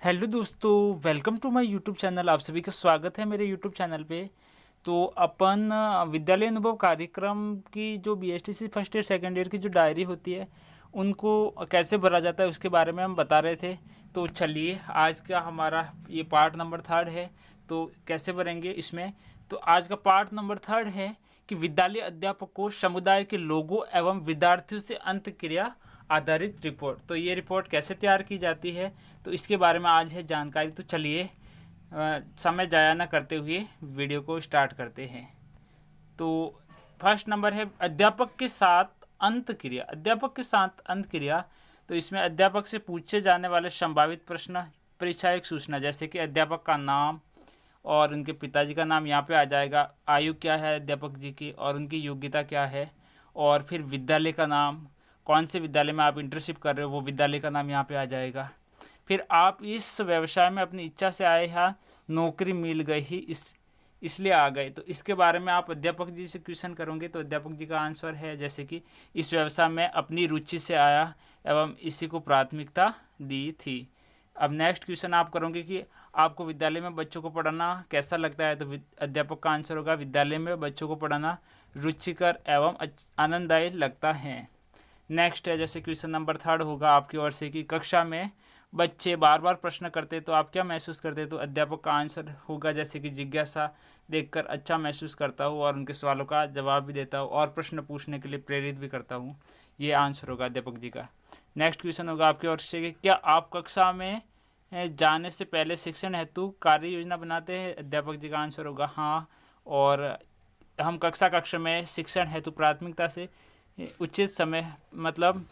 Hello दोस्तों, welcome to my YouTube channel. आप सभी का स्वागत है मेरे यूट्यूब चैनल पे। तो अपन विद्यालय अनुभव कार्यक्रम की जो BSTC first year second year की जो डायरी होती है उनको कैसे भरा जाता है उसके बारे में हम बता रहे थे। तो चलिए, आज का हमारा ये पार्ट नंबर 3 है। तो कैसे भरेंगे इसमें। तो आज का पार्ट नंबर 3 है कि विद्यालय अध्यापकों, समुदाय के लोगों एवं विद्यार्थियों से अंत क्रिया आधारित रिपोर्ट। तो ये रिपोर्ट कैसे तैयार की जाती है, तो इसके बारे में आज है जानकारी। तो चलिए, समय जाया ना करते हुए वीडियो को स्टार्ट करते हैं। तो फर्स्ट नंबर है अध्यापक के साथ अंत क्रिया। अध्यापक के साथ अंत क्रिया। तो इसमें अध्यापक से पूछे जाने वाले संभावित प्रश्न, परीक्षायक सूचना, जैसे कि अध्यापक का नाम और उनके पिताजी का नाम यहाँ पे आ जाएगा, आयु क्या है अध्यापक जी की और उनकी योग्यता क्या है, और फिर विद्यालय का नाम, कौन से विद्यालय में आप इंटर्नशिप कर रहे हो वो विद्यालय का नाम यहाँ पे आ जाएगा। फिर आप इस व्यवसाय में अपनी इच्छा से आए हैं, नौकरी मिल गई ही इसलिए आ गए। तो इसके बारे में आप अध्यापक जी से क्वेश्चन करोगे तो अध्यापक जी का आंसर है जैसे कि इस व्यवसाय में अपनी रुचि से आया एवं इसी को प्राथमिकता दी थी। अब नेक्स्ट क्वेश्चन आप करोगे कि आपको विद्यालय में बच्चों को पढ़ाना कैसा लगता है। तो अध्यापक का आंसर होगा विद्यालय में बच्चों को पढ़ाना रुचिकर एवं आनंददायी लगता है। नेक्स्ट है जैसे क्वेश्चन नंबर 3 होगा आपकी ओर से कि कक्षा में बच्चे बार बार प्रश्न करते तो आप क्या महसूस करते। तो अध्यापक का आंसर होगा जैसे कि जिज्ञासा देखकर अच्छा महसूस करता हूँ और उनके सवालों का जवाब भी देता हूँ और प्रश्न पूछने के लिए प्रेरित भी करता हूँ। ये आंसर होगा अध्यापक जी का। नेक्स्ट क्वेश्चन होगा आपकी ओर से कि क्या आप कक्षा में जाने से पहले शिक्षण हेतु कार्य योजना बनाते हैं। अध्यापक जी का आंसर होगा हाँ। और हम कक्षा में शिक्षण हेतु प्राथमिकता से उचित समय मतलब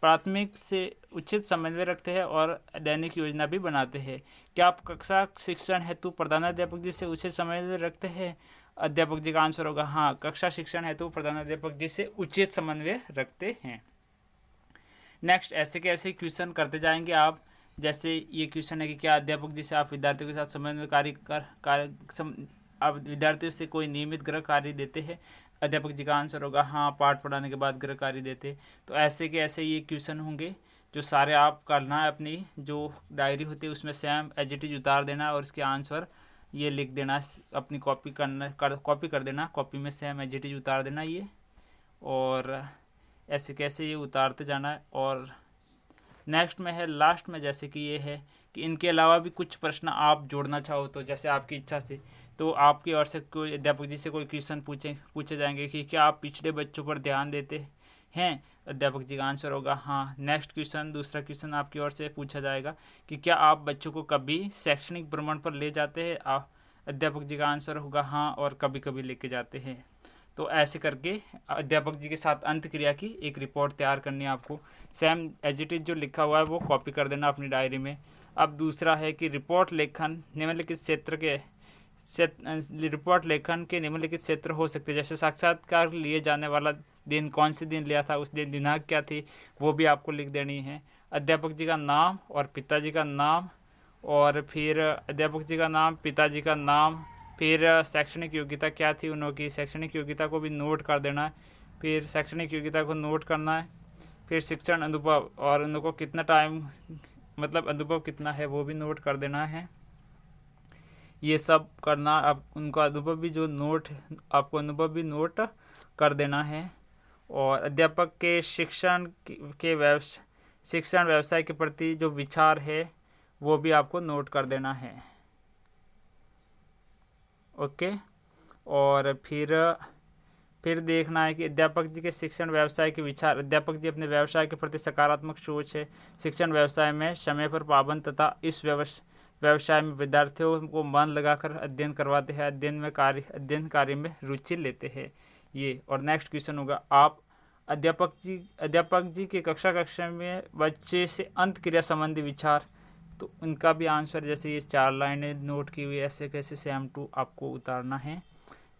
प्राथमिक से उचित समन्वय रखते हैं और दैनिक योजना भी बनाते हैं। क्या आप कक्षा शिक्षण हेतु प्रधानाध्यापक जी से उचित समन्वय रखते हैं। अध्यापक जी का आंसर होगा हाँ, कक्षा शिक्षण हेतु प्रधानाध्यापक जी से उचित समन्वय रखते हैं। नेक्स्ट ऐसे के ऐसे क्वेश्चन करते जाएंगे आप। जैसे ये क्वेश्चन है कि क्या अध्यापक जी से आप विद्यार्थियों के साथ समन्वय आप विद्यार्थियों से कोई नियमित गृह कार्य देते हैं। अध्यापक जी का आंसर होगा हाँ, पाठ पढ़ाने के बाद गृह कार्य देते। तो ऐसे के ऐसे ये क्वेश्चन होंगे जो सारे आप करना है। अपनी जो डायरी होती है उसमें सेम एज इट इज उतार देना और इसके आंसर ये लिख देना, अपनी कॉपी कर देना, कॉपी में सेम एज इट इज उतार देना ये। और ऐसे कैसे ये उतारते जाना है। और नेक्स्ट में है लास्ट में जैसे कि ये है कि इनके अलावा भी कुछ प्रश्न आप जोड़ना चाहो तो जैसे आपकी इच्छा से, तो आपकी ओर से कोई अध्यापक जी से कोई क्वेश्चन पूछे जाएंगे कि क्या आप पिछड़े बच्चों पर ध्यान देते हैं। अध्यापक जी का आंसर होगा हाँ। नेक्स्ट क्वेश्चन, दूसरा क्वेश्चन आपकी ओर से पूछा जाएगा कि क्या आप बच्चों को कभी शैक्षणिक भ्रमण पर ले जाते हैं। अध्यापक जी का आंसर होगा हाँ, और कभी कभी लेके जाते हैं। तो ऐसे करके अध्यापक जी के साथ अंत क्रिया की एक रिपोर्ट तैयार करनी है आपको। सेम एज इट इज जो लिखा हुआ है वो कॉपी कर देना अपनी डायरी में। अब दूसरा है कि रिपोर्ट लेखन निम्नलिखित क्षेत्र के रिपोर्ट लेखन के निम्नलिखित क्षेत्र हो सकते हैं। जैसे साक्षात्कार लिए जाने वाला दिन कौन से दिन लिया था, उस दिन दिनांक क्या थी, वो भी आपको लिख देनी है। अध्यापक जी का नाम और पिताजी का नाम, और फिर अध्यापक जी का नाम, पिताजी का नाम, फिर शैक्षणिक योग्यता क्या थी उनकी, शैक्षणिक योग्यता को भी नोट कर देना है। फिर शैक्षणिक योग्यता को नोट करना है। फिर शिक्षण अनुभव और उनको कितना टाइम मतलब अनुभव कितना है वो भी नोट कर देना है। ये सब करना। अब उनका अनुभव भी जो नोट, आपको अनुभव भी नोट कर देना है। और अध्यापक के शिक्षण व्यवसाय के प्रति जो विचार है वो भी आपको नोट कर देना है। ओके। और फिर देखना है कि अध्यापक जी के शिक्षण व्यवसाय के विचार। अध्यापक जी अपने व्यवसाय के प्रति सकारात्मक सोच है। शिक्षण व्यवसाय में समय पर पाबंद तथा इस व्यवसाय में विद्यार्थियों को मन लगाकर अध्ययन करवाते हैं, अध्ययन कार्य में रुचि लेते हैं ये। और नेक्स्ट क्वेश्चन होगा आप अध्यापक जी के कक्षा में बच्चे से अंत क्रिया संबंधी विचार। तो उनका भी आंसर जैसे ये 4 लाइनें नोट की हुई ऐसे कैसे सेम टू आपको उतारना है।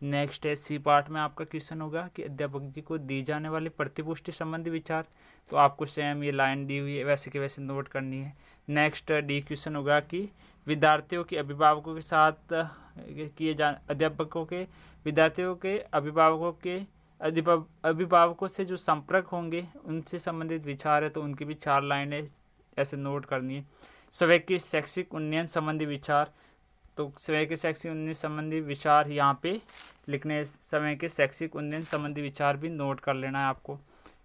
नेक्स्ट है सी पार्ट में आपका क्वेश्चन होगा कि अध्यापक जी को दी जाने वाली प्रतिपुष्टि संबंधी विचार। तो आपको सेम ये लाइन दी हुई है वैसे के वैसे नोट करनी है। नेक्स्ट डी क्वेश्चन होगा कि विद्यार्थियों के अभिभावकों के साथ विद्यार्थियों के अभिभावकों से जो संपर्क होंगे उनसे संबंधित विचार है, तो उनकी भी 4 लाइनें ऐसे नोट करनी है। स्वयं के शैक्षिक उन्नयन संबंधी विचार, तो स्वयं के शैक्षिक उन्नयन संबंधी विचार यहाँ पे लिखने, स्वयं के शैक्षिक उन्नयन संबंधी विचार भी नोट कर लेना है आपको।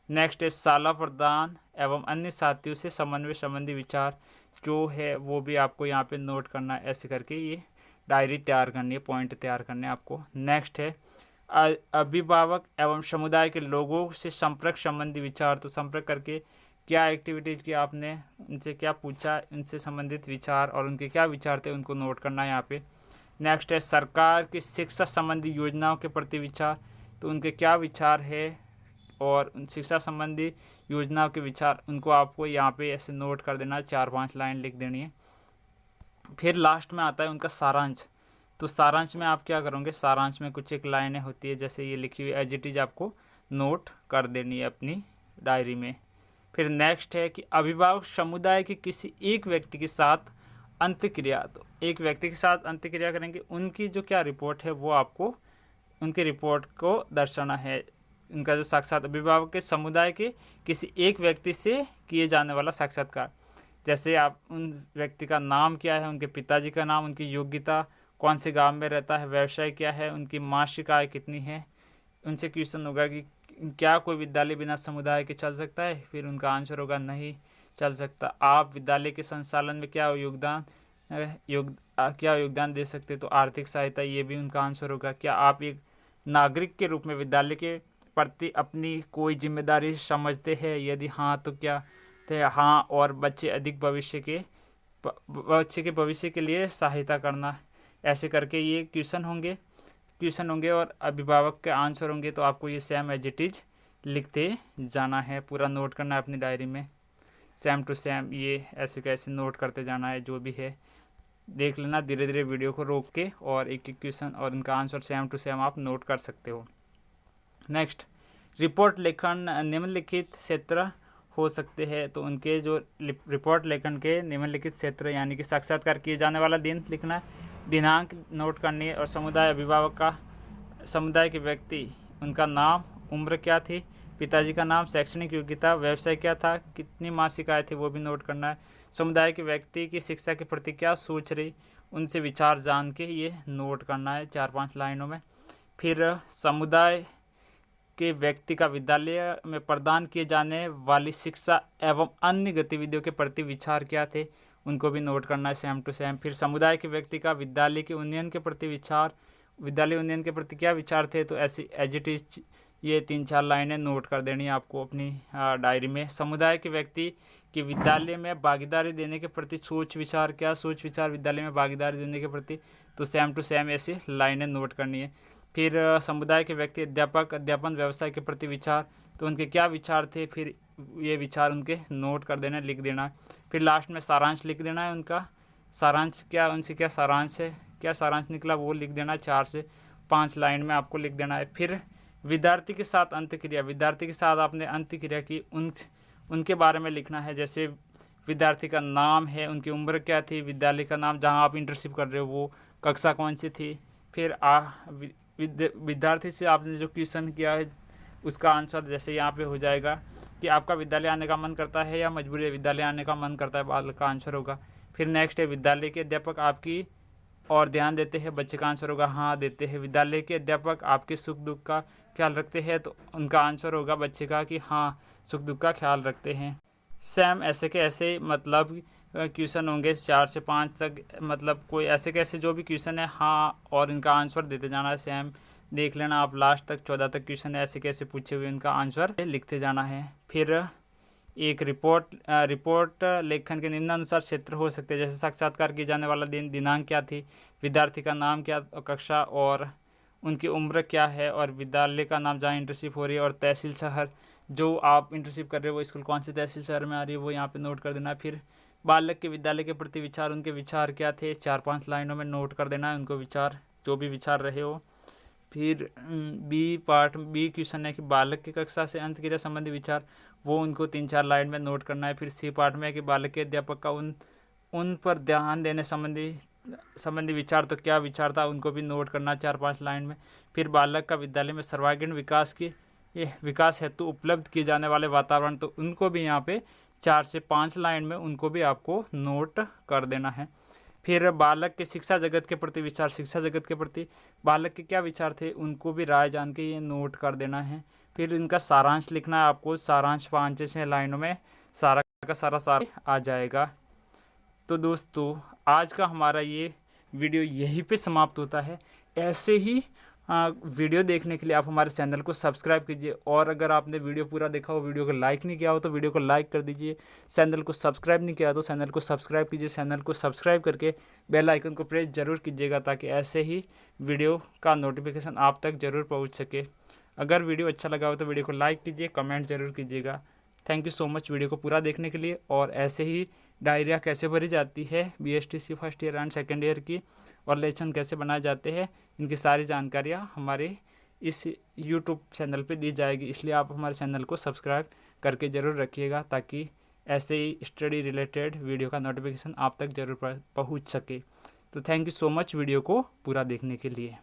नेक्स्ट है शाला प्रदान एवं अन्य साथियों से समन्वय संबंधी विचार जो है वो भी आपको यहाँ पे नोट करना है। ऐसे करके ये डायरी तैयार करनी है, पॉइंट तैयार करने हैं आपको। नेक्स्ट है अभिभावक एवं समुदाय के लोगों से संपर्क संबंधी विचार, तो संपर्क करके क्या एक्टिविटीज़ की आपने, उनसे क्या पूछा, उनसे संबंधित विचार और उनके क्या विचार थे उनको नोट करना है यहाँ पे। नेक्स्ट है सरकार की शिक्षा संबंधी योजनाओं के प्रति विचार, तो उनके क्या विचार है और उन शिक्षा संबंधी योजनाओं के विचार उनको आपको यहाँ पे ऐसे नोट कर देना है, 4-5 लाइन लिख देनी है। फिर लास्ट में आता है उनका सारांश, तो सारांश में आप क्या करोगे, सारांश में कुछ एक लाइनें होती है जैसे ये लिखी हुई एज इट इज आपको नोट कर देनी है अपनी डायरी में। फिर नेक्स्ट है कि अभिभावक समुदाय के किसी एक व्यक्ति के साथ अंत्यक्रिया, तो एक व्यक्ति के साथ अंत्यक्रिया करेंगे, उनकी जो क्या रिपोर्ट है वो आपको उनकी रिपोर्ट को दर्शाना है। उनका जो साक्षात अभिभावक के समुदाय के किसी एक व्यक्ति से किए जाने वाला साक्षात्कार, जैसे आप उन व्यक्ति का नाम क्या है, उनके पिताजी का नाम, उनकी योग्यता, कौन से गांव में रहता है, व्यवसाय क्या है, उनकी मासिक आय कितनी है। उनसे क्वेश्चन होगा कि क्या कोई विद्यालय बिना समुदाय के चल सकता है, फिर उनका आंसर होगा नहीं चल सकता। आप विद्यालय के संचालन में क्या योगदान दे सकते, तो आर्थिक सहायता, ये भी उनका आंसर होगा। क्या आप एक नागरिक के रूप में विद्यालय के प्रति अपनी कोई जिम्मेदारी समझते हैं, यदि हाँ तो क्या, तो हाँ, और बच्चे के भविष्य के लिए सहायता करना। ऐसे करके ये क्वेश्चन होंगे और अभिभावक के आंसर होंगे, तो आपको ये सेम एज इट इज लिखते जाना है, पूरा नोट करना है अपनी डायरी में, सेम टू सेम ये ऐसे कैसे नोट करते जाना है। जो भी है देख लेना, धीरे धीरे वीडियो को रोक के, और एक एक क्वेश्चन और उनका आंसर सेम टू सेम आप नोट कर सकते हो। नेक्स्ट, रिपोर्ट लेखन निम्नलिखित क्षेत्र हो सकते हैं, तो उनके जो रिपोर्ट लेखन के निम्नलिखित क्षेत्र यानी कि साक्षात्कार किए जाने वाला दिन लिखना है, दिनांक नोट करनी है, और समुदाय अभिभावक का, समुदाय के व्यक्ति, उनका नाम, उम्र क्या थी, पिताजी का नाम, शैक्षणिक योग्यता, व्यवसाय क्या था, कितनी मासिक आय थी वो भी नोट करना है। समुदाय के व्यक्ति की शिक्षा के प्रति क्या सोच रही, उनसे विचार जान के ये नोट करना है 4-5 लाइनों में। फिर समुदाय के व्यक्ति का विद्यालय में प्रदान किए जाने वाली शिक्षा एवं अन्य गतिविधियों के प्रति विचार क्या थे, उनको भी नोट करना है सेम टू सेम। फिर समुदाय के व्यक्ति का विद्यालय के उन्नयन के प्रति विचार, विद्यालय उन्नयन के प्रति क्या विचार थे, तो ऐसी एज इट इज ये 3-4 लाइनें नोट कर देनी है आपको अपनी डायरी में। समुदाय के व्यक्ति कि विद्यालय में भागीदारी देने के प्रति सोच विचार क्या, सोच विचार विद्यालय में भागीदारी देने के प्रति, तो सेम टू सेम ऐसी लाइनें नोट करनी है। फिर समुदाय के व्यक्ति अध्यापक अध्यापन व्यवसाय के प्रति विचार, तो उनके क्या विचार थे, फिर ये विचार उनके नोट कर देना, लिख देना। फिर लास्ट में सारांश लिख देना है उनका, सारांश क्या, उनसे क्या सारांश है, क्या सारांश निकला वो लिख देना, 4 से 5 लाइन में आपको लिख देना है। फिर विद्यार्थी के साथ अंत्यक्रिया, विद्यार्थी के साथ आपने अंत्यक्रिया की उनके बारे में लिखना है, जैसे विद्यार्थी का नाम है, उनकी उम्र क्या थी, विद्यालय का नाम जहां आप इंटर्नशिप कर रहे हो वो कक्षा कौन सी थी। फिर विद्यार्थी से आपने जो क्वेश्चन किया है उसका आंसर जैसे यहाँ पे हो जाएगा कि आपका विद्यालय आने का मन करता है या मजबूरी है, विद्यालय आने का मन करता है, बालक का आंसर होगा। फिर नेक्स्ट है विद्यालय के अध्यापक आपकी और ध्यान देते हैं, बच्चे का आंसर होगा हाँ देते हैं। विद्यालय के अध्यापक आपके सुख दुख का ख्याल रखते हैं, तो उनका आंसर होगा बच्चे का कि हाँ सुख दुख का ख्याल रखते हैं। सेम ऐसे के ऐसे मतलब क्वेश्चन होंगे 4 से 5 तक, मतलब कोई ऐसे कैसे जो भी क्वेश्चन है हाँ और इनका आंसर देते जाना है। सेम देख लेना आप लास्ट तक 14 तक क्वेश्चन ऐसे कैसे पूछे हुए, इनका आंसर लिखते जाना है। फिर एक रिपोर्ट लेखन के निम्नानुसार क्षेत्र हो सकते हैं, जैसे साक्षात्कार किए जाने वाला दिन, दिनांक क्या थी, विद्यार्थी का नाम क्या, कक्षा और उनकी उम्र क्या है, और विद्यालय का नाम जहाँ इंटर्नशिप हो रही है, और तहसील शहर जो आप इंटर्नशिप कर रहे हो वो स्कूल कौन से तहसील शहर में आ रही है वो यहाँ पे नोट कर देना है। फिर बालक के विद्यालय के प्रति विचार, उनके विचार क्या थे, 4-5 लाइनों में नोट कर देना है उनको विचार, जो भी विचार रहे हो। फिर बी क्वेश्चन है कि बालक की कक्षा से अंतक्रिया संबंधी विचार, वो उनको 3-4 लाइन में नोट करना है। फिर सी पार्ट में है कि बालक के अध्यापक का उन पर ध्यान देने संबंधी विचार, तो क्या विचार था उनको भी नोट करना 4-5 लाइन में। फिर बालक का विद्यालय में सर्वांगीण विकास हेतु उपलब्ध किए जाने वाले वातावरण, तो उनको भी यहाँ पे 4 से 5 लाइन में उनको भी आपको नोट कर देना है। फिर बालक के शिक्षा जगत के प्रति विचार, शिक्षा जगत के प्रति बालक के क्या विचार थे उनको भी राय जान के ये नोट कर देना है। फिर इनका सारांश लिखना है आपको, सारांश 5 से 6 लाइनों में सारा का सारा आ जाएगा। तो दोस्तों आज का हमारा ये वीडियो यहीं पे समाप्त होता है। ऐसे ही वीडियो देखने के लिए आप हमारे चैनल को सब्सक्राइब कीजिए, और अगर आपने वीडियो पूरा देखा हो, वीडियो को लाइक नहीं किया हो तो वीडियो को लाइक कर दीजिए। चैनल को सब्सक्राइब नहीं किया तो चैनल को सब्सक्राइब कीजिए। चैनल को सब्सक्राइब करके बेल आइकन को प्रेस ज़रूर कीजिएगा ताकि ऐसे ही वीडियो का नोटिफिकेशन आप तक ज़रूर पहुँच सके। अगर वीडियो अच्छा लगा हो तो वीडियो को लाइक कीजिए, कमेंट ज़रूर कीजिएगा। Thank you so much video को पूरा देखने के लिए। और ऐसे ही डायरिया कैसे भरी जाती है BSTC first year and second year की, और लेसन कैसे बनाए जाते हैं, इनकी सारी जानकारियाँ हमारे इस YouTube चैनल पे दी जाएगी। इसलिए आप हमारे चैनल को सब्सक्राइब करके ज़रूर रखिएगा ताकि ऐसे ही स्टडी रिलेटेड वीडियो का नोटिफिकेशन आप तक ज़रूर पहुंच सके। तो thank you so much video को पूरा देखने के लिए।